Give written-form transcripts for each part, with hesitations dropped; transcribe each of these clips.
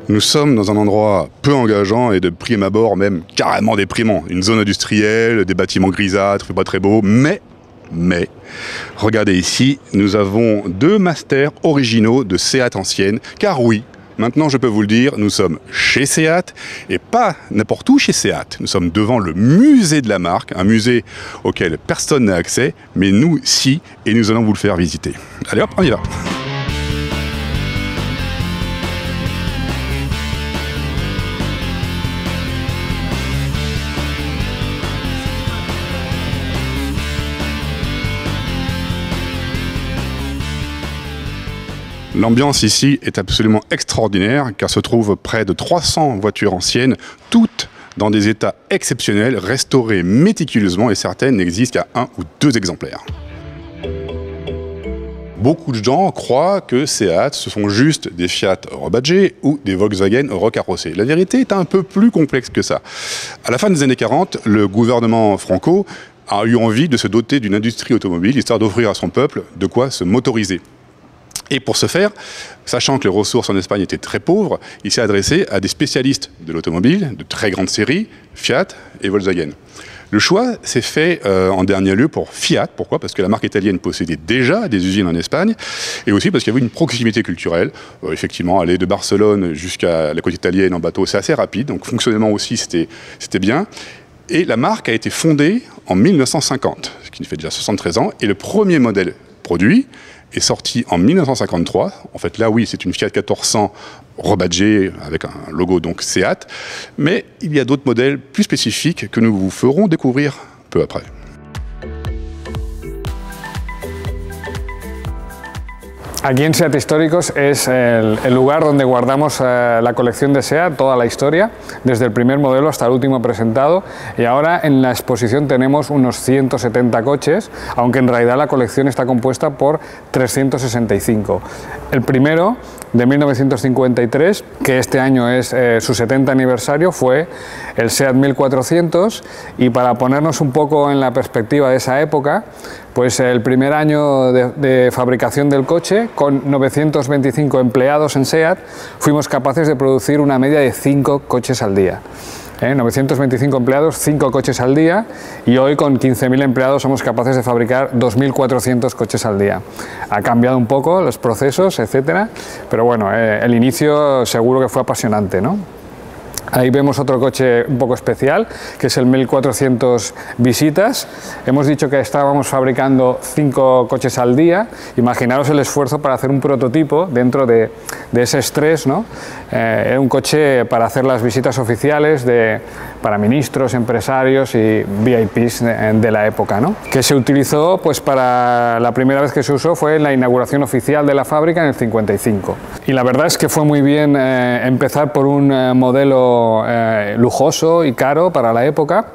Nous sommes dans un endroit peu engageant et de prime abord même carrément déprimant. Une zone industrielle, des bâtiments grisâtres, pas très beaux, mais, regardez ici, nous avons 2 masters originaux de Seat ancienne, car oui, maintenant je peux vous le dire, nous sommes chez Seat, et pas n'importe où chez Seat. Nous sommes devant le musée de la marque, un musée auquel personne n'a accès, mais nous si, et nous allons vous le faire visiter. Allez hop, on y va. L'ambiance ici est absolument extraordinaire car se trouvent près de 300 voitures anciennes, toutes dans des états exceptionnels, restaurées méticuleusement et certaines n'existent qu'à 1 ou 2 exemplaires. Beaucoup de gens croient que Seat, ce sont juste des Fiat rebadgés ou des Volkswagen recarrossés. La vérité est un peu plus complexe que ça. À la fin des années 40, le gouvernement Franco a eu envie de se doter d'une industrie automobile, histoire d'offrir à son peuple de quoi se motoriser. Et pour ce faire, sachant que les ressources en Espagne étaient très pauvres, il s'est adressé à des spécialistes de l'automobile, de très grandes séries, Fiat et Volkswagen. Le choix s'est fait en dernier lieu pour Fiat. Pourquoi? Parce que la marque italienne possédait déjà des usines en Espagne et aussi parce qu'il y avait une proximité culturelle. Effectivement, aller de Barcelone jusqu'à la côte italienne en bateau, c'est assez rapide. Donc fonctionnellement aussi, c'était bien. Et la marque a été fondée en 1950, ce qui fait déjà 73 ans. Et le premier modèle produit est sorti en 1953. En fait, là, oui, c'est une Fiat 1400 rebadgée avec un logo donc Seat. Mais il y a d'autres modèles plus spécifiques que nous vous ferons découvrir peu après. Aquí en Seat Históricos es el lugar donde guardamos la colección de Seat, toda la historia, desde el primer modelo hasta el último presentado, y ahora en la exposición tenemos unos 170 coches, aunque en realidad la colección está compuesta por 365. El primero, de 1953, que este año es su 70 aniversario, fue el Seat 1400, y para ponernos un poco en la perspectiva de esa época, pues el primer año de fabricación del coche, con 925 empleados en Seat, fuimos capaces de producir una media de 5 coches al día. 925 empleados, 5 coches al día, y hoy con 15.000 empleados somos capaces de fabricar 2.400 coches al día. Ha cambiado un poco los procesos, etcétera, pero bueno, el inicio seguro que fue apasionante, ¿no? Ahí vemos otro coche un poco especial, que es el 1400 Visitas. Hemos dicho que estábamos fabricando 5 coches al día. Imaginaros el esfuerzo para hacer un prototipo dentro de ese estrés, ¿no? Era un coche para hacer las visitas oficiales para ministros, empresarios y VIPs de la época, ¿no? Que se utilizó, pues para la primera vez que se usó fue en la inauguración oficial de la fábrica en el 55. Y la verdad es que fue muy bien empezar por un modelo lujoso y caro para la época,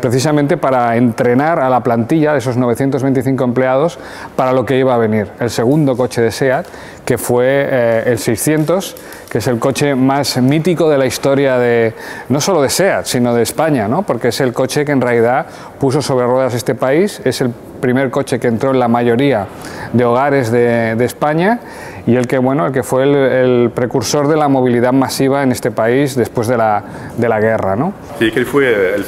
precisamente para entrenar a la plantilla de esos 925 empleados para lo que iba a venir. El segundo coche de Seat, que fue el 600, que es el coche más mítico de la historia no solo de Seat, sino de España, ¿no? Porque es el coche que en realidad puso sobre ruedas este país, es el primer coche que entró en la mayoría de hogares de España y el que fue el precursor de la movilidad masiva en este país después de la guerra, ¿no? ¿Y qué fue el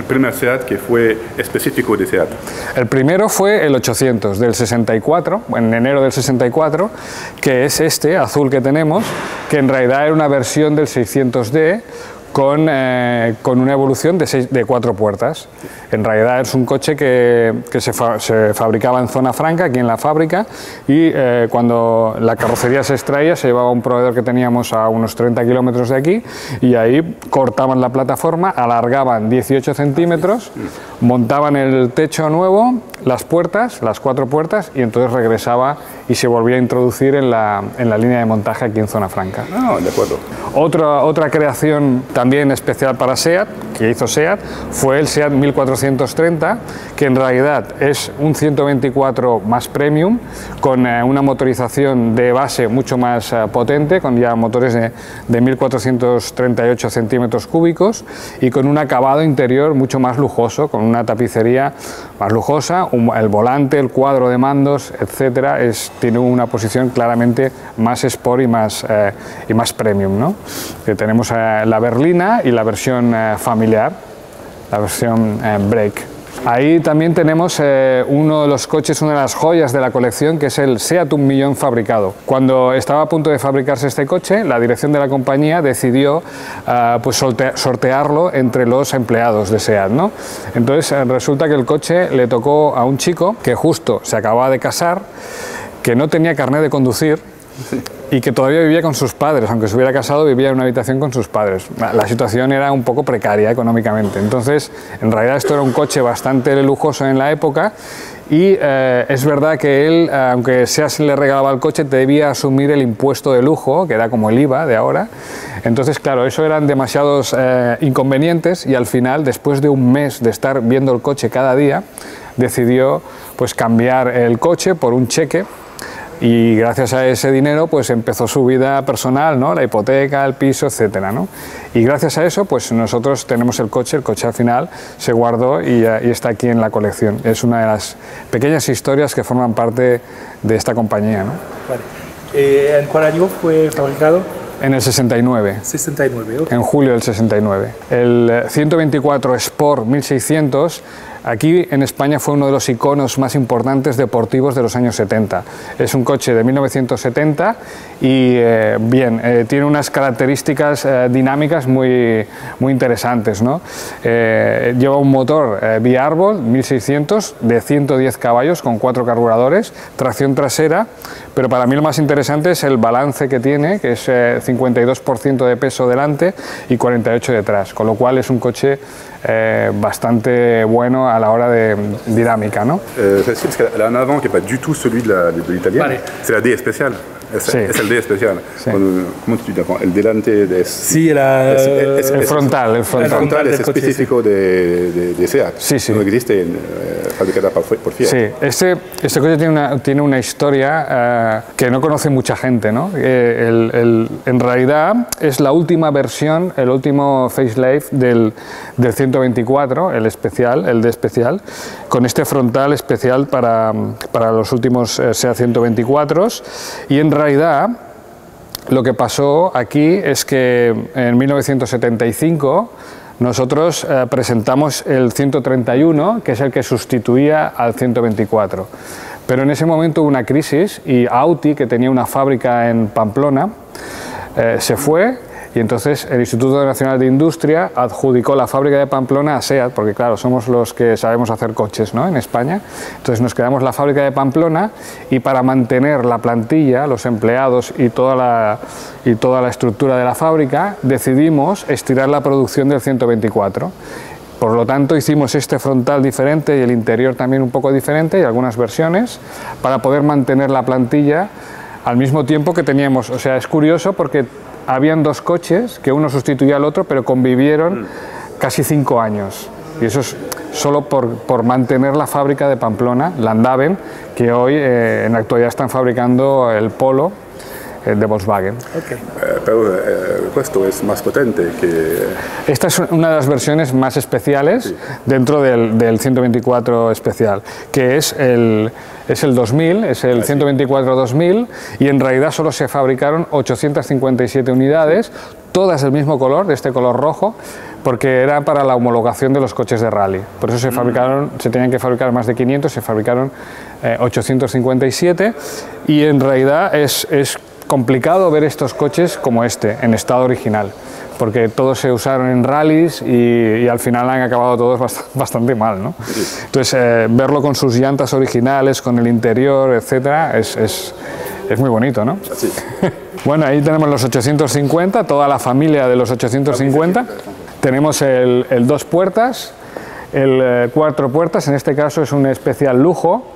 primer Seat que fue específico de Seat? El primero fue el 800 del 64, en enero del 64, que es este azul que tenemos, que en realidad era una versión del 600D con una evolución de 4 puertas. En realidad es un coche que se fabricaba en zona franca, aquí en la fábrica, y cuando la carrocería se extraía se llevaba a un proveedor que teníamos a unos 30 kilómetros de aquí, y ahí cortaban la plataforma, alargaban 18 centímetros, montaban el techo nuevo, las 4 puertas, y entonces regresaba y se volvía a introducir en la línea de montaje aquí en zona franca. Ah, de acuerdo. Otra creación también también especial para SEAT, que hizo SEAT, fue el SEAT 1430, que en realidad es un 124 más premium, con una motorización de base mucho más potente, con ya motores de 1438 centímetros cúbicos y con un acabado interior mucho más lujoso, con una tapicería más lujosa, el volante, el cuadro de mandos, etcétera, tiene una posición claramente más sport y más premium, ¿no? Tenemos la berlina y la versión familiar, la versión Break. Ahí también tenemos uno de los coches, una de las joyas de la colección, que es el SEAT 1 Millón fabricado. Cuando estaba a punto de fabricarse este coche, la dirección de la compañía decidió pues sortearlo entre los empleados de SEAT, ¿no? Entonces resulta que el coche le tocó a un chico que justo se acababa de casar, que no tenía carnet de conducir y que todavía vivía con sus padres, aunque se hubiera casado, vivía en una habitación con sus padres. La situación era un poco precaria económicamente. Entonces, en realidad esto era un coche bastante lujoso en la época y es verdad que él, aunque SEAT le regalaba el coche, debía asumir el impuesto de lujo, que era como el IVA de ahora. Entonces, claro, eso eran demasiados inconvenientes y al final, después de un mes de estar viendo el coche cada día, decidió pues cambiar el coche por un cheque. Y gracias a ese dinero pues empezó su vida personal, ¿no? La hipoteca, el piso, etcétera, ¿no? Y gracias a eso pues nosotros tenemos el coche al final se guardó y está aquí en la colección. Es una de las pequeñas historias que forman parte de esta compañía, ¿no? Vale. ¿En cuál año fue fabricado? En el 69. 69, okay. En julio del 69. El 124 Sport 1600 aquí en España fue uno de los iconos más importantes deportivos de los años 70. Es un coche de 1970 y tiene unas características dinámicas muy interesantes, ¿no? Lleva un motor biárbol 1600 de 110 caballos con 4 carburadores, tracción trasera, pero para mí lo más interesante es el balance que tiene, que es 52% de peso delante y 48% detrás, con lo cual es un coche bastante bueno a la hora de dinámica, ¿no? Parce qu'elle a un avant qui n'est pas du tout celui de l'italienne, vale. C'est la D spéciale. Sí. Es el D especial. Sí. ¿Cómo te dices? El delante es... Sí, el frontal. El frontal es específico de SEAT. Sí, sí. No existe fabricada por Fiat. Sí, este coche tiene una historia que no conoce mucha gente, ¿no? En realidad es la última versión, el último facelift del 124, el D especial, con este frontal especial para los últimos SEAT 124s, y en realidad lo que pasó aquí es que en 1975 nosotros presentamos el 131, que es el que sustituía al 124. Pero en ese momento hubo una crisis y Audi, que tenía una fábrica en Pamplona, se fue, y entonces el Instituto Nacional de Industria adjudicó la fábrica de Pamplona a SEAT, porque claro, somos los que sabemos hacer coches, ¿no?, en España. Entonces nos quedamos la fábrica de Pamplona y para mantener la plantilla, los empleados y toda la estructura de la fábrica, decidimos estirar la producción del 124. Por lo tanto, hicimos este frontal diferente y el interior también un poco diferente y algunas versiones para poder mantener la plantilla al mismo tiempo que teníamos. O sea, es curioso porque habían dos coches que uno sustituía al otro, pero convivieron casi 5 años. Y eso es solo por mantener la fábrica de Pamplona, Landaven, que hoy en la actualidad están fabricando el Polo de Volkswagen. Okay. Pero esto es más potente que... Esta es una de las versiones más especiales, sí, dentro del 124 especial, que es el 2000, es el 124 2000, y en realidad solo se fabricaron 857 unidades, todas del mismo color, de este color rojo, porque era para la homologación de los coches de rally. Por eso se tenían que fabricar más de 500, se fabricaron 857, y en realidad es complicado ver estos coches como este, en estado original, porque todos se usaron en rallies y al final han acabado todos bastante mal, ¿no? Entonces, verlo con sus llantas originales, con el interior, etcétera, es muy bonito, ¿no? Sí. Bueno, ahí tenemos los 850, toda la familia de los 850. Tenemos el 2 puertas, el 4 puertas, en este caso es un especial lujo,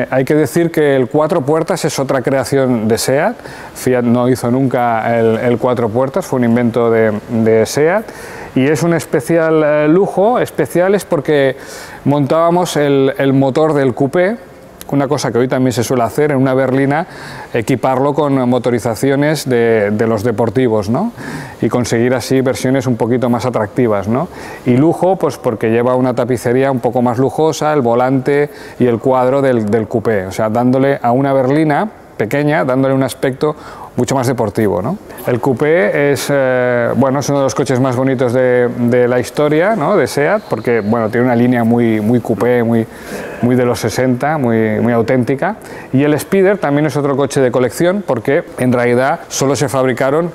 Hay que decir que el cuatro puertas es otra creación de SEAT. Fiat no hizo nunca el cuatro puertas, fue un invento de SEAT. Y es un especial lujo, especial es porque montábamos el motor del coupé, una cosa que hoy también se suele hacer en una berlina, equiparlo con motorizaciones de los deportivos, ¿no? Y conseguir así versiones un poquito más atractivas, ¿no? Y lujo, pues porque lleva una tapicería un poco más lujosa, el volante y el cuadro del coupé, o sea, dándole a una berlina pequeña, dándole un aspecto mucho más deportivo, ¿no? El coupé es, bueno, es uno de los coches más bonitos de la historia, ¿no? De SEAT, porque bueno, tiene una línea muy coupé, muy de los 60, muy auténtica. Y el Spider también es otro coche de colección, porque en realidad solo se fabricaron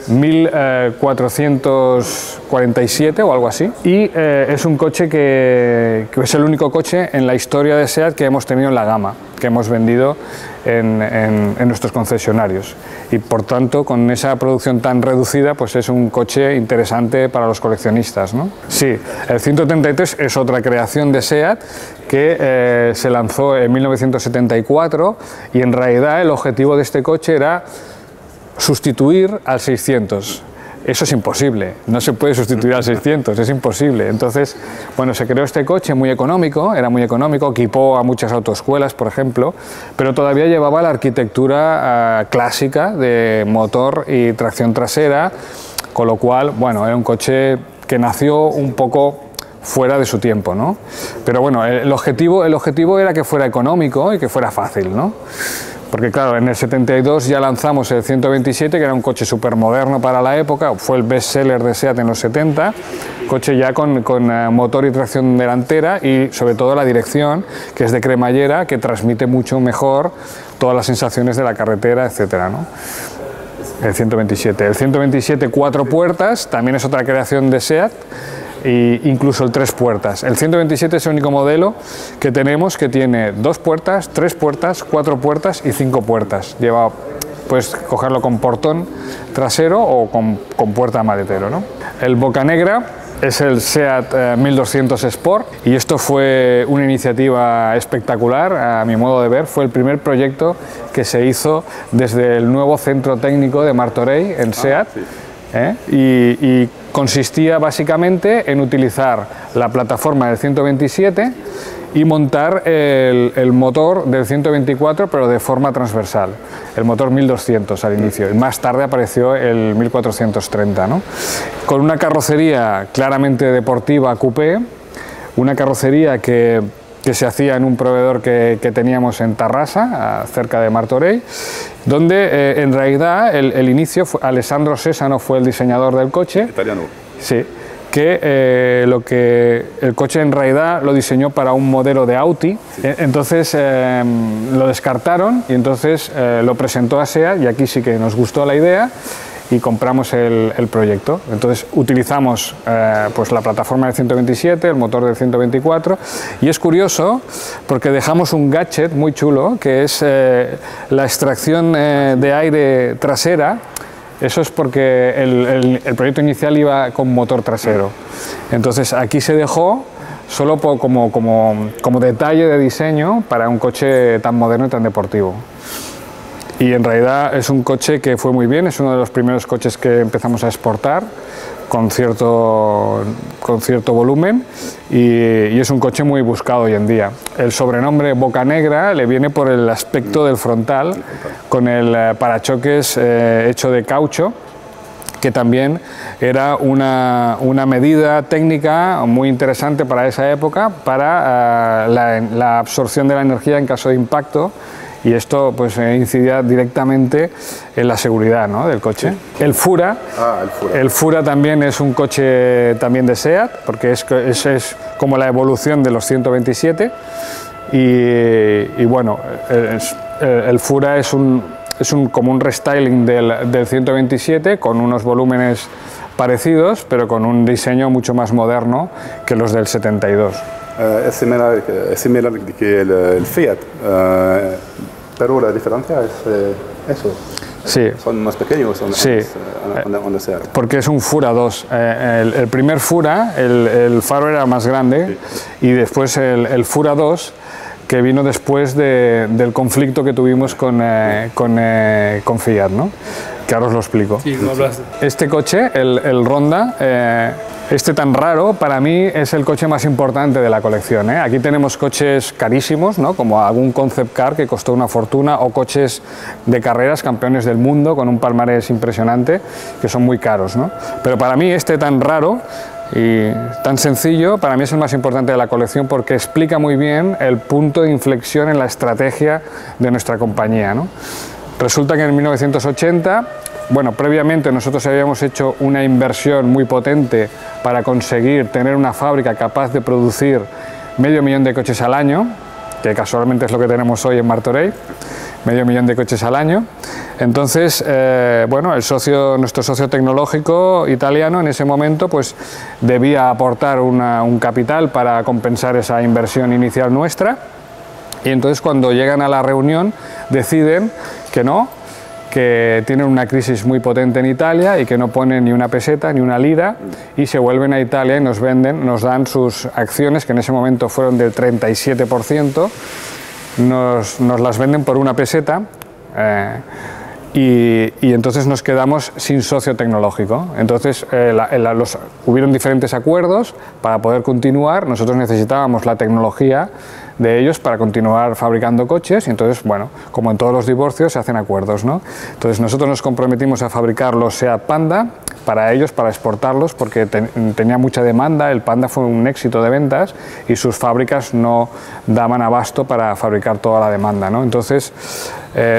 1447 o algo así, y es un coche que es el único coche en la historia de SEAT que hemos tenido en la gama, que hemos vendido en nuestros concesionarios, y por tanto con esa producción tan reducida pues es un coche interesante para los coleccionistas, ¿no? Sí, el 133 es otra creación de SEAT que se lanzó en 1974, y en realidad el objetivo de este coche era sustituir al 600. Eso es imposible, no se puede sustituir al 600, es imposible. Entonces, bueno, se creó este coche muy económico, era muy económico, equipó a muchas autoescuelas, por ejemplo, pero todavía llevaba la arquitectura clásica de motor y tracción trasera, con lo cual, bueno, era un coche que nació un poco fuera de su tiempo, ¿no? Pero bueno, el objetivo era que fuera económico y que fuera fácil, ¿no? Porque claro, en el 72 ya lanzamos el 127, que era un coche súper moderno para la época, fue el best seller de SEAT en los 70, coche ya con motor y tracción delantera y sobre todo la dirección, que es de cremallera, que transmite mucho mejor todas las sensaciones de la carretera, etcétera, ¿no? El 127. El 127 cuatro puertas, también es otra creación de SEAT, e incluso el tres puertas. El 127 es el único modelo que tenemos que tiene dos puertas, tres puertas, cuatro puertas y cinco puertas. Puedes cogerlo con portón trasero o con puerta maletero, ¿no? El Bocanegra es el SEAT 1200 Sport, y esto fue una iniciativa espectacular, a mi modo de ver. Fue el primer proyecto que se hizo desde el nuevo centro técnico de Martorell en SEAT. Y consistía básicamente en utilizar la plataforma del 127 y montar el motor del 124, pero de forma transversal, el motor 1200 al inicio, y más tarde apareció el 1430, ¿no? Con una carrocería claramente deportiva coupé, una carrocería que se hacía en un proveedor que teníamos en Tarrasa, cerca de Martorell, donde en realidad el inicio, Alessandro Sessano fue el diseñador del coche. Italiano. Sí, que el coche en realidad lo diseñó para un modelo de Audi, sí. Entonces lo descartaron y entonces lo presentó a SEAT, y aquí sí que nos gustó la idea y compramos el proyecto. Entonces utilizamos pues la plataforma del 127, el motor del 124, y es curioso porque dejamos un gadget muy chulo que es la extracción de aire trasera. Eso es porque el proyecto inicial iba con motor trasero. Entonces aquí se dejó solo como detalle de diseño para un coche tan moderno y tan deportivo. Y en realidad es un coche que fue muy bien, es uno de los primeros coches que empezamos a exportar con cierto volumen, y es un coche muy buscado hoy en día. El sobrenombre Bocanegra le viene por el aspecto del frontal, con el parachoques hecho de caucho, que también era una medida técnica muy interesante para esa época, para la absorción de la energía en caso de impacto, y esto pues incidía directamente en la seguridad, ¿no?, del coche. Sí. El Fura también es un coche también de SEAT, porque es como la evolución de los 127, y bueno, el Fura es como un restyling del 127 con unos volúmenes parecidos, pero con un diseño mucho más moderno que los del 72. Es similar que el Fiat, pero la diferencia es eso. Sí. Son más pequeños, sí. Porque es un Fura 2. El primer Fura, el faro era más grande, sí. Y después el Fura 2 que vino después del conflicto que tuvimos con Fiat, ¿no? Que ahora os lo explico. Sí, no hablas. Este coche, el Ronda, este tan raro, para mí es el coche más importante de la colección, ¿eh? Aquí tenemos coches carísimos, ¿no? Como algún concept car que costó una fortuna, o coches de carreras, campeones del mundo, con un palmarés impresionante, que son muy caros, ¿no? Pero para mí este tan raro y tan sencillo, para mí es el más importante de la colección, porque explica muy bien el punto de inflexión en la estrategia de nuestra compañía, ¿no? Resulta que en 1980, bueno, previamente nosotros habíamos hecho una inversión muy potente para conseguir tener una fábrica capaz de producir 500.000 de coches al año, que casualmente es lo que tenemos hoy en Martorell, 500.000 de coches al año. Entonces, bueno, nuestro socio tecnológico italiano en ese momento pues debía aportar un capital para compensar esa inversión inicial nuestra, y entonces cuando llegan a la reunión deciden que no, que tienen una crisis muy potente en Italia y que no ponen ni una peseta ni una lira, y se vuelven a Italia y nos dan sus acciones, que en ese momento fueron del 37%, nos las venden por una peseta, y entonces nos quedamos sin socio tecnológico. Entonces hubieron diferentes acuerdos para poder continuar. Nosotros necesitábamos la tecnología de ellos para continuar fabricando coches, y entonces, bueno, como en todos los divorcios se hacen acuerdos, ¿no? Entonces nosotros nos comprometimos a fabricar los Seat Panda para ellos, para exportarlos, porque tenía mucha demanda. El Panda fue un éxito de ventas y sus fábricas no daban abasto para fabricar toda la demanda, ¿no? Entonces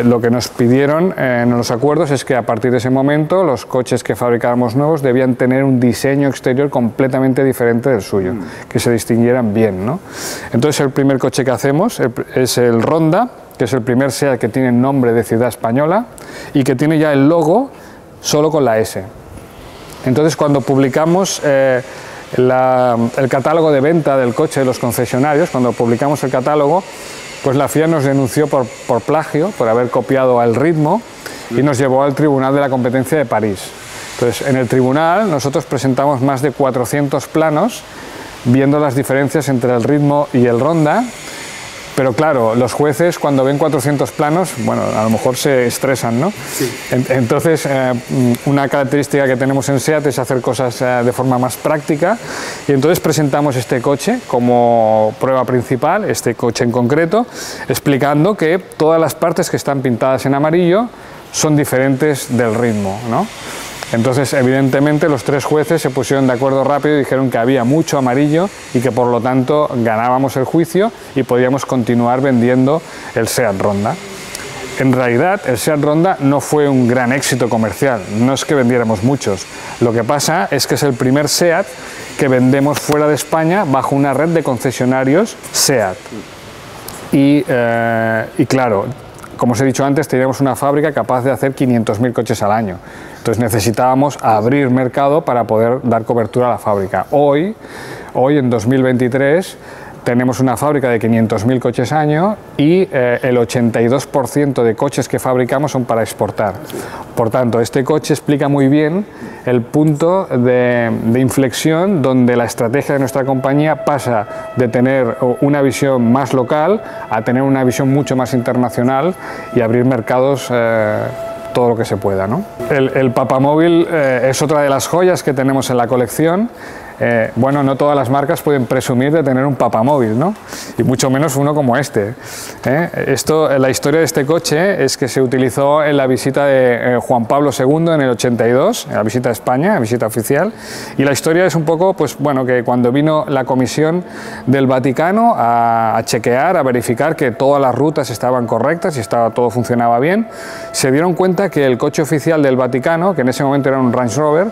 lo que nos pidieron en los acuerdos es que a partir de ese momento los coches que fabricáramos nuevos debían tener un diseño exterior completamente diferente del suyo, que se distinguieran bien, ¿no? Entonces el primer coche que hacemos es el Ronda, que es el primer SEAT que tiene nombre de ciudad española y que tiene ya el logo solo con la S. Entonces cuando publicamos el catálogo de venta del coche de los concesionarios, cuando publicamos el catálogo, pues la FIA nos denunció por plagio, por haber copiado al Ritmo, y nos llevó al Tribunal de la Competencia de París. Entonces en el tribunal nosotros presentamos más de 400 planos viendo las diferencias entre el Ritmo y el Ronda, pero claro, los jueces cuando ven 400 planos, bueno, a lo mejor se estresan, ¿no? Sí. Entonces, una característica que tenemos en SEAT es hacer cosas de forma más práctica, y entonces presentamos este coche como prueba principal, este coche en concreto, explicando que todas las partes que están pintadas en amarillo son diferentes del Ritmo, ¿no? Entonces, evidentemente, los tres jueces se pusieron de acuerdo rápido y dijeron que había mucho amarillo y que por lo tanto ganábamos el juicio y podíamos continuar vendiendo el Seat Ronda. En realidad, el Seat Ronda no fue un gran éxito comercial, no es que vendiéramos muchos. Lo que pasa es que es el primer Seat que vendemos fuera de España bajo una red de concesionarios Seat. Y claro, como os he dicho antes, teníamos una fábrica capaz de hacer 500.000 coches al año. Entonces necesitábamos abrir mercado para poder dar cobertura a la fábrica. Hoy en 2023, tenemos una fábrica de 500.000 coches año y el 82% de coches que fabricamos son para exportar. Por tanto, este coche explica muy bien el punto de inflexión donde la estrategia de nuestra compañía pasa de tener una visión más local a tener una visión mucho más internacional y abrir mercados todo lo que se pueda, ¿no? El Papamóvil es otra de las joyas que tenemos en la colección. Bueno, no todas las marcas pueden presumir de tener un papamóvil, ¿no? Y mucho menos uno como este. La historia de este coche es que se utilizó en la visita de Juan Pablo II en el 82, en la visita a España, la visita oficial. Y la historia es un poco, pues bueno, que cuando vino la comisión del Vaticano a chequear, a verificar que todas las rutas estaban correctas y todo funcionaba bien, se dieron cuenta que el coche oficial del Vaticano, que en ese momento era un Range Rover,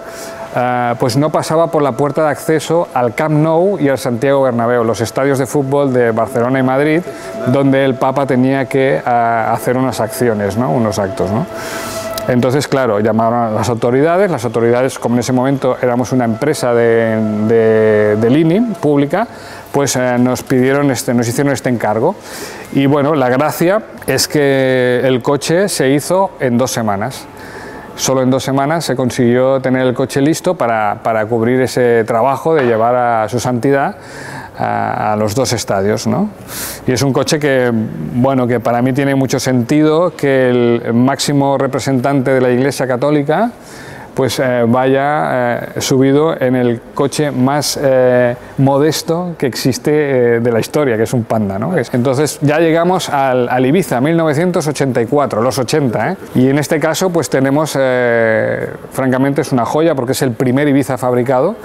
pues no pasaba por la puerta de acceso al Camp Nou y al Santiago Bernabéu, los estadios de fútbol de Barcelona y Madrid, donde el Papa tenía que hacer unas acciones, ¿no? Unos actos, ¿no? Entonces, claro, llamaron a las autoridades, como en ese momento éramos una empresa de Lini pública, pues nos hicieron este encargo. Y bueno, la gracia es que el coche se hizo en 2 semanas. Solo en 2 semanas se consiguió tener el coche listo para cubrir ese trabajo de llevar a su santidad a los dos estadios, ¿no? Y es un coche que, bueno, que para mí tiene mucho sentido que el máximo representante de la Iglesia Católica pues vaya subido en el coche más modesto que existe de la historia, que es un Panda, ¿no? Entonces ya llegamos al Ibiza, 1984, los 80, ¿eh? Y en este caso pues tenemos, francamente es una joya porque es el primer Ibiza fabricado,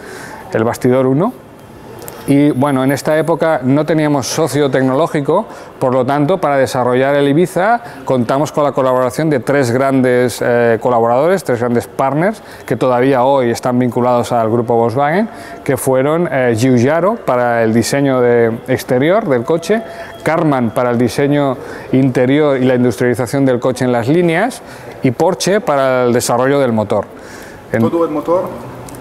el Bastidor 1. Y bueno, en esta época no teníamos socio tecnológico, por lo tanto, para desarrollar el Ibiza contamos con la colaboración de tres grandes colaboradores, tres grandes partners, que todavía hoy están vinculados al grupo Volkswagen, que fueron Giugiaro para el diseño exterior del coche, Karmann para el diseño interior y la industrialización del coche en las líneas, y Porsche para el desarrollo del motor. ¿Todo el motor?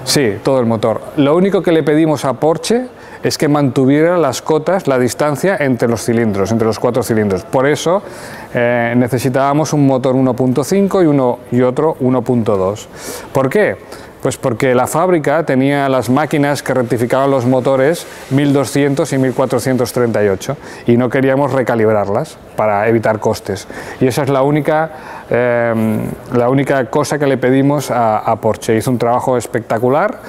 Sí, todo el motor. Lo único que le pedimos a Porsche es que mantuviera las cotas, la distancia entre los cilindros, entre los 4 cilindros. Por eso necesitábamos un motor 1.5 y otro 1.2. ¿Por qué? Pues porque la fábrica tenía las máquinas que rectificaban los motores 1200 y 1438 y no queríamos recalibrarlas para evitar costes. Y esa es la única cosa que le pedimos a Porsche. Hizo un trabajo espectacular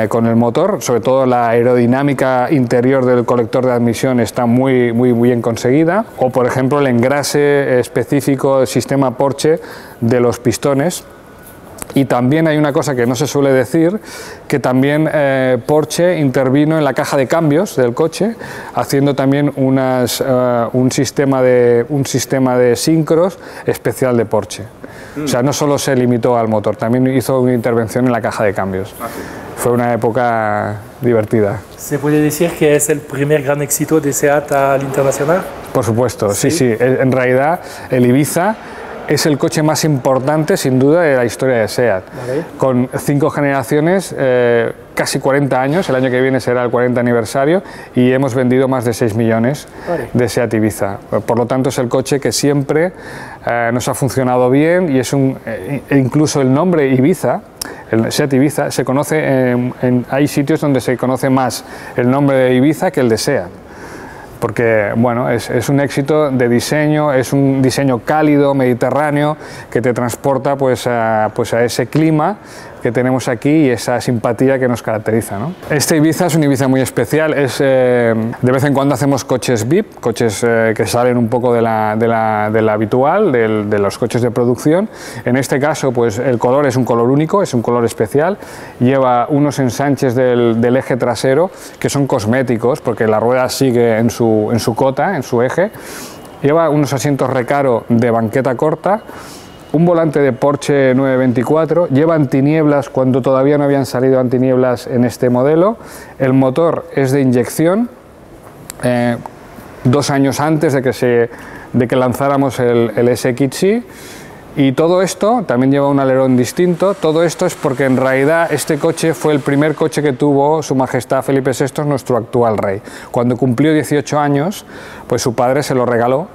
con el motor, sobre todo la aerodinámica interior del colector de admisión está muy bien conseguida, o por ejemplo el engrase específico del sistema Porsche de los pistones. Y también hay una cosa que no se suele decir, que también Porsche intervino en la caja de cambios del coche, haciendo también un sistema de sincros especial de Porsche. O sea, no solo se limitó al motor, también hizo una intervención en la caja de cambios. Fue una época divertida. ¿Se puede decir que es el primer gran éxito de SEAT al internacional? Por supuesto, sí. En realidad, el Ibiza es el coche más importante, sin duda, de la historia de SEAT. Vale. Con 5 generaciones, casi 40 años, el año que viene será el 40 aniversario, y hemos vendido más de 6 millones de SEAT Ibiza. Por lo tanto, es el coche que siempre nos ha funcionado bien, y es incluso el nombre Ibiza, el SEAT Ibiza, se conoce, hay sitios donde se conoce más el nombre de Ibiza que el de SEAT. Porque bueno, es un éxito de diseño, es un diseño cálido, mediterráneo, que te transporta pues a ese clima que tenemos aquí y esa simpatía que nos caracteriza, ¿no? Este Ibiza es un Ibiza muy especial, de vez en cuando hacemos coches VIP, coches que salen un poco de la habitual, de los coches de producción. En este caso pues el color es un color único, es un color especial, lleva unos ensanches del eje trasero que son cosméticos porque la rueda sigue en su cota, en su eje, lleva unos asientos recaro de banqueta corta, un volante de Porsche 924, lleva antinieblas cuando todavía no habían salido antinieblas en este modelo, el motor es de inyección, 2 años antes de que lanzáramos el SXI, y todo esto también lleva un alerón distinto. Todo esto es porque en realidad este coche fue el primer coche que tuvo Su Majestad Felipe VI, nuestro actual rey. Cuando cumplió 18 años, pues su padre se lo regaló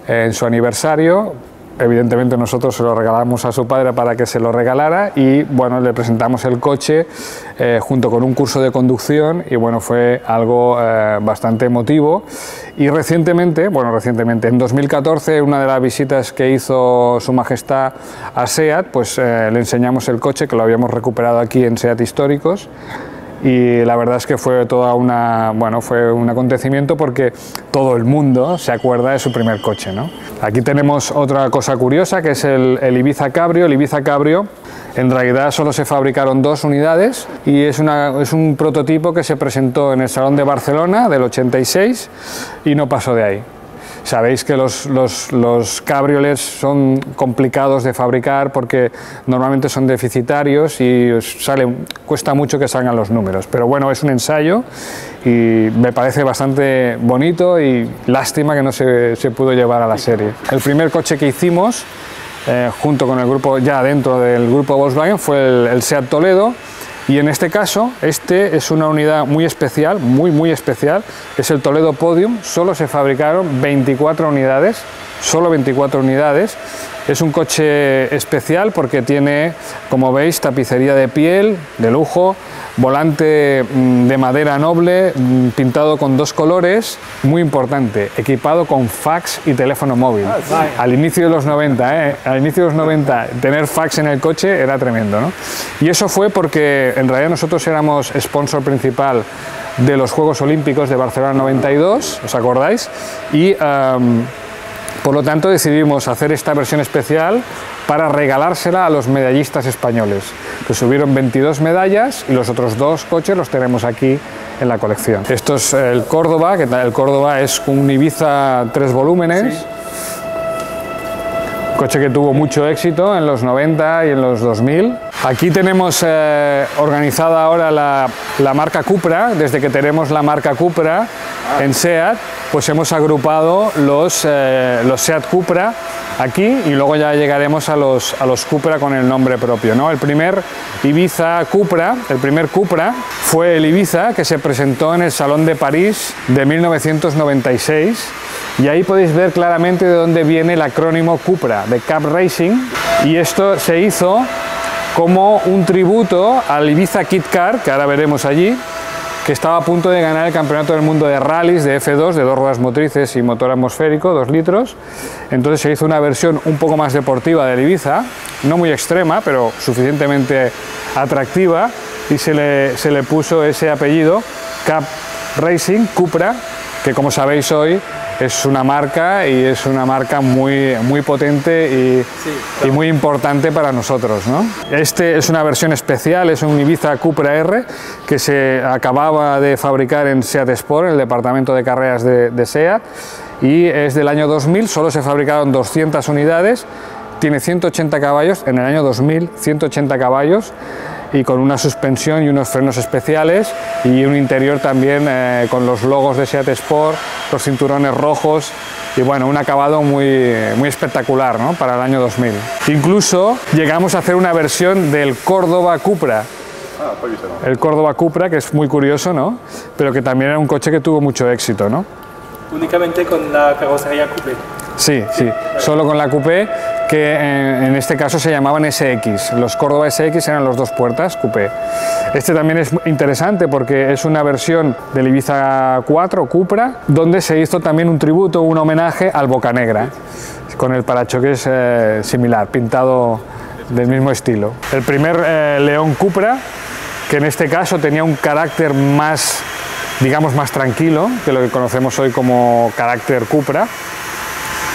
en su aniversario. Evidentemente nosotros se lo regalamos a su padre para que se lo regalara, y bueno, le presentamos el coche junto con un curso de conducción, y bueno, fue algo bastante emotivo. Y recientemente, en 2014, una de las visitas que hizo Su Majestad a SEAT, pues le enseñamos el coche, que lo habíamos recuperado aquí en SEAT Históricos. Y la verdad es que fue fue un acontecimiento porque todo el mundo se acuerda de su primer coche, ¿no? Aquí tenemos otra cosa curiosa, que es el Ibiza Cabrio. El Ibiza Cabrio, en realidad solo se fabricaron 2 unidades y es un prototipo que se presentó en el Salón de Barcelona del 86 y no pasó de ahí. Sabéis que los cabriolets son complicados de fabricar porque normalmente son deficitarios y cuesta mucho que salgan los números. Pero bueno, es un ensayo y me parece bastante bonito, y lástima que no se pudo llevar a la serie. El primer coche que hicimos, junto con el grupo, ya dentro del grupo Volkswagen, fue el SEAT Toledo. Y en este caso, este es una unidad muy especial, muy especial, es el Toledo Podium. Solo se fabricaron 24 unidades, solo 24 unidades, Es un coche especial porque tiene, como veis, tapicería de piel, de lujo, volante de madera noble, pintado con 2 colores, muy importante, equipado con fax y teléfono móvil. Al inicio de los 90, al inicio de los 90, tener fax en el coche era tremendo, ¿no? Y eso fue porque en realidad nosotros éramos sponsor principal de los Juegos Olímpicos de Barcelona 92, ¿os acordáis? Y por lo tanto decidimos hacer esta versión especial para regalársela a los medallistas españoles, que subieron 22 medallas y los otros 2 coches los tenemos aquí en la colección. Esto es el Córdoba, que el Córdoba es un Ibiza 3 volúmenes, sí. Coche que tuvo mucho éxito en los 90 y en los 2000. Aquí tenemos organizada ahora la marca Cupra. Desde que tenemos la marca Cupra en SEAT, pues hemos agrupado los SEAT Cupra aquí y luego ya llegaremos a los Cupra con el nombre propio, ¿no? El primer Ibiza Cupra, el primer Cupra fue el Ibiza que se presentó en el Salón de París de 1996 y ahí podéis ver claramente de dónde viene el acrónimo Cupra, de Cup Racing, y esto se hizo como un tributo al Ibiza Kit Car, que ahora veremos allí, que estaba a punto de ganar el Campeonato del Mundo de Rallys de F2, de 2 ruedas motrices y motor atmosférico, 2 litros. Entonces se hizo una versión un poco más deportiva del Ibiza, no muy extrema, pero suficientemente atractiva, y se le puso ese apellido, Cup Racing, Cupra, que como sabéis hoy es una marca y es una marca muy potente y muy importante para nosotros, ¿no? Este es una versión especial, es un Ibiza Cupra R que se acababa de fabricar en SEAT Sport, en el departamento de carreras de SEAT, y es del año 2000, solo se fabricaron 200 unidades, tiene 180 caballos, en el año 2000 180 caballos, y con una suspensión y unos frenos especiales y un interior también con los logos de SEAT Sport, los cinturones rojos y bueno, un acabado muy espectacular, ¿no? Para el año 2000. Incluso llegamos a hacer una versión del Córdoba Cupra. El Córdoba Cupra, que es muy curioso, ¿no? Pero que también era un coche que tuvo mucho éxito, ¿no? Únicamente con la carrocería coupé. Sí, solo con la coupé, que en este caso se llamaban SX. Los Córdoba SX eran los 2 puertas coupé. Este también es interesante porque es una versión del Ibiza 4 Cupra, donde se hizo también un tributo, un homenaje al Bocanegra, con el parachoques similar, pintado del mismo estilo. El primer León Cupra, que en este caso tenía un carácter más, digamos, más tranquilo que lo que conocemos hoy como carácter Cupra,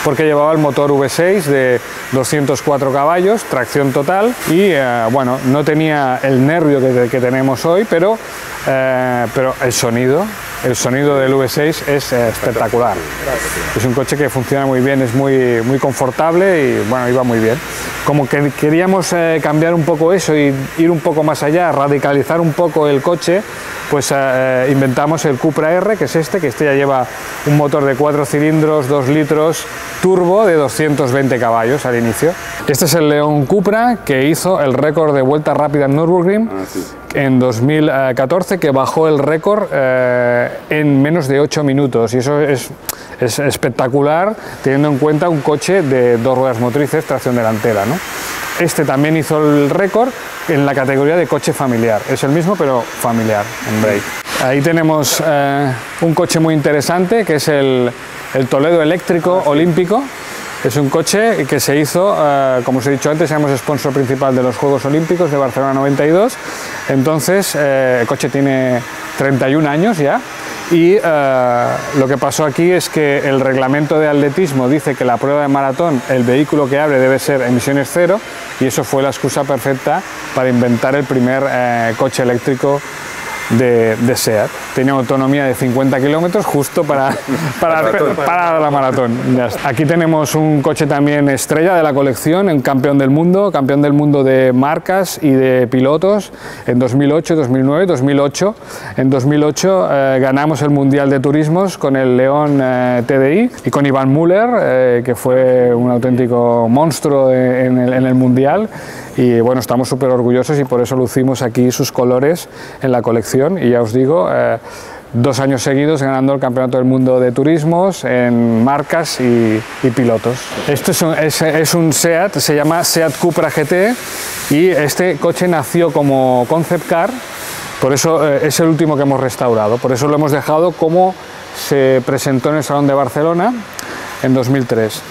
porque llevaba el motor V6 de 204 caballos, tracción total, y bueno, no tenía el nervio que tenemos hoy, pero el sonido del V6 es espectacular. Es un coche que funciona muy bien, es muy confortable y bueno, iba muy bien. Como que queríamos cambiar un poco eso y ir un poco más allá, radicalizar un poco el coche, pues inventamos el Cupra R, que es este ya lleva un motor de 4 cilindros, 2 litros, turbo de 220 caballos al inicio. Este es el León Cupra que hizo el récord de vuelta rápida en Nürburgring en 2014, que bajó el récord en menos de 8 minutos, y eso es espectacular teniendo en cuenta un coche de 2 ruedas motrices, tracción delantera, ¿no? Este también hizo el récord en la categoría de coche familiar, es el mismo pero familiar, en break. Ahí tenemos un coche muy interesante que es el Toledo eléctrico olímpico. Es un coche que se hizo, como os he dicho antes, éramos sponsor principal de los Juegos Olímpicos de Barcelona 92, entonces el coche tiene 31 años ya, y lo que pasó aquí es que el reglamento de atletismo dice que la prueba de maratón, el vehículo que abre debe ser emisiones cero, y eso fue la excusa perfecta para inventar el primer coche eléctrico de SEAT. Tenía autonomía de 50 kilómetros justo para la maratón. Aquí tenemos un coche también estrella de la colección, un campeón del mundo de marcas y de pilotos en 2008, 2009, 2008. En 2008 ganamos el Mundial de Turismos con el León TDI y con Iván Müller, que fue un auténtico monstruo en el Mundial. Y bueno, estamos súper orgullosos y por eso lucimos aquí sus colores en la colección. Y ya os digo, 2 años seguidos ganando el Campeonato del Mundo de Turismos en marcas y pilotos. Esto es un SEAT, se llama SEAT Cupra GT, y este coche nació como concept car, por eso es el último que hemos restaurado, por eso lo hemos dejado como se presentó en el Salón de Barcelona en 2003.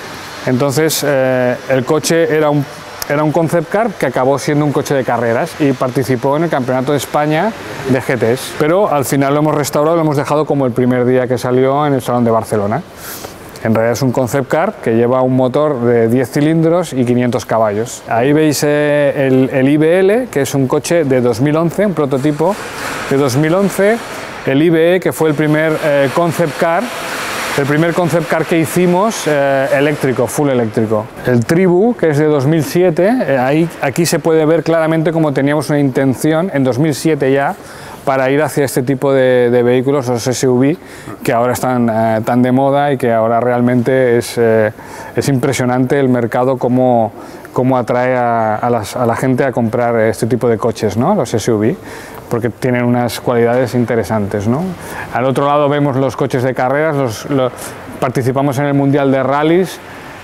Entonces el coche era un concept car que acabó siendo un coche de carreras y participó en el Campeonato de España de GTs, pero al final lo hemos restaurado, lo hemos dejado como el primer día que salió en el Salón de Barcelona. En realidad es un concept car que lleva un motor de 10 cilindros y 500 caballos. Ahí veis el IBL, que es un coche de 2011, un prototipo de 2011, el IBE, que fue el primer concept car. El primer concept car que hicimos eléctrico, full eléctrico. El Tribu, que es de 2007, aquí se puede ver claramente cómo teníamos una intención en 2007 ya para ir hacia este tipo de vehículos, los SUV, que ahora están tan de moda y que ahora realmente es impresionante el mercado cómo atrae a la gente a comprar este tipo de coches, ¿no? Los SUV, porque tienen unas cualidades interesantes, ¿no? Al otro lado vemos los coches de carreras, participamos en el Mundial de Rallys,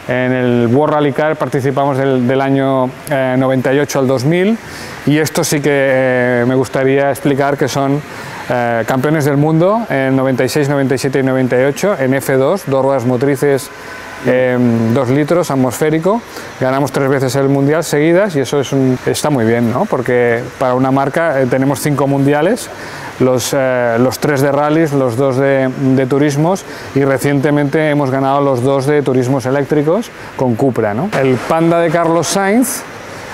en el World Rally Car participamos del año 98 al 2000, y esto sí que me gustaría explicar que son campeones del mundo en 96, 97 y 98 en F2, 2 ruedas motrices, 2 litros atmosférico. Ganamos 3 veces el mundial seguidas, y eso está muy bien, ¿no? Porque para una marca tenemos 5 mundiales, los 3 de rallies, los 2 de turismos, y recientemente hemos ganado los 2 de turismos eléctricos con Cupra, ¿no? El Panda de Carlos Sainz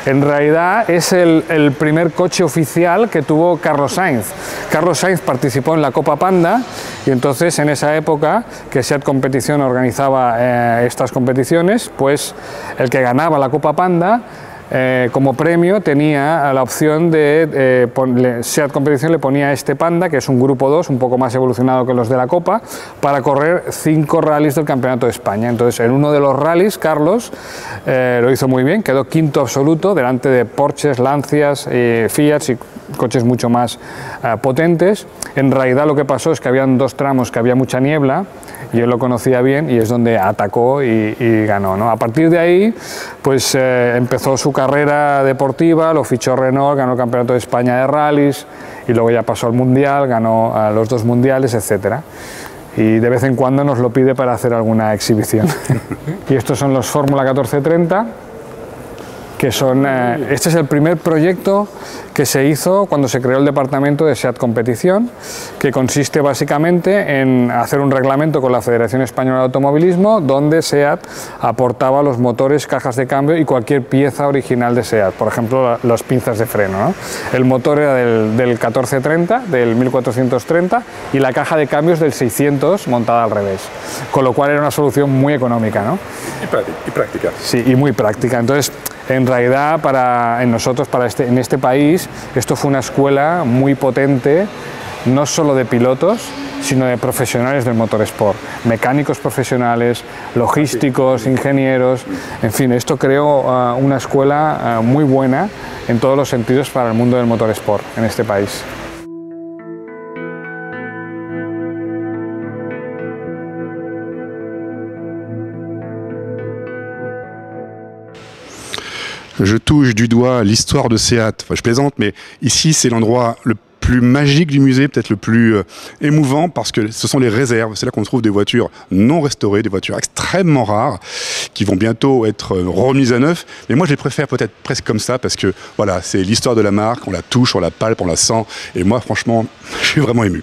en realidad es el primer coche oficial que tuvo Carlos Sainz. Carlos Sainz participó en la Copa Panda, y entonces en esa época que SEAT Competición organizaba estas competiciones, pues el que ganaba la Copa Panda como premio tenía la opción de SEAT Competición le ponía este Panda, que es un grupo 2, un poco más evolucionado que los de la Copa, para correr 5 rallies del Campeonato de España. Entonces en uno de los rallies Carlos lo hizo muy bien, quedó quinto absoluto delante de Porsches, Lancias, Fiats y coches mucho más potentes. En realidad lo que pasó es que habían 2 tramos que había mucha niebla, y él lo conocía bien, y es donde atacó y ganó, ¿no? A partir de ahí pues empezó su carrera deportiva, lo fichó Renault, ganó el Campeonato de España de Rallys, y luego ya pasó al Mundial, ganó los 2 mundiales, etcétera. Y de vez en cuando nos lo pide para hacer alguna exhibición. Y estos son los Fórmula 1430, que son, este es el primer proyecto que se hizo cuando se creó el departamento de SEAT Competición, que consiste básicamente en hacer un reglamento con la Federación Española de Automovilismo, donde SEAT aportaba los motores, cajas de cambio y cualquier pieza original de SEAT, por ejemplo las pinzas de freno, ¿no? El motor era del 1430, del 1430, y la caja de cambios del 600 montada al revés, con lo cual era una solución muy económica, ¿no? Y práctica. Sí, y muy práctica. Entonces, en realidad, en este país, esto fue una escuela muy potente, no solo de pilotos, sino de profesionales del motorsport, mecánicos profesionales, logísticos, ingenieros, en fin, esto creó una escuela muy buena en todos los sentidos para el mundo del motorsport en este país. Je touche du doigt l'histoire de SEAT. Enfin, je plaisante, mais ici, c'est l'endroit le plus magique du musée, peut-être le plus émouvant, parce que ce sont les réserves. C'est là qu'on trouve des voitures non restaurées, des voitures extrêmement rares, qui vont bientôt être remises à neuf. Mais moi, je les préfère peut-être presque comme ça, parce que voilà, c'est l'histoire de la marque, on la touche, on la palpe, on la sent. Et moi, franchement, je suis vraiment ému.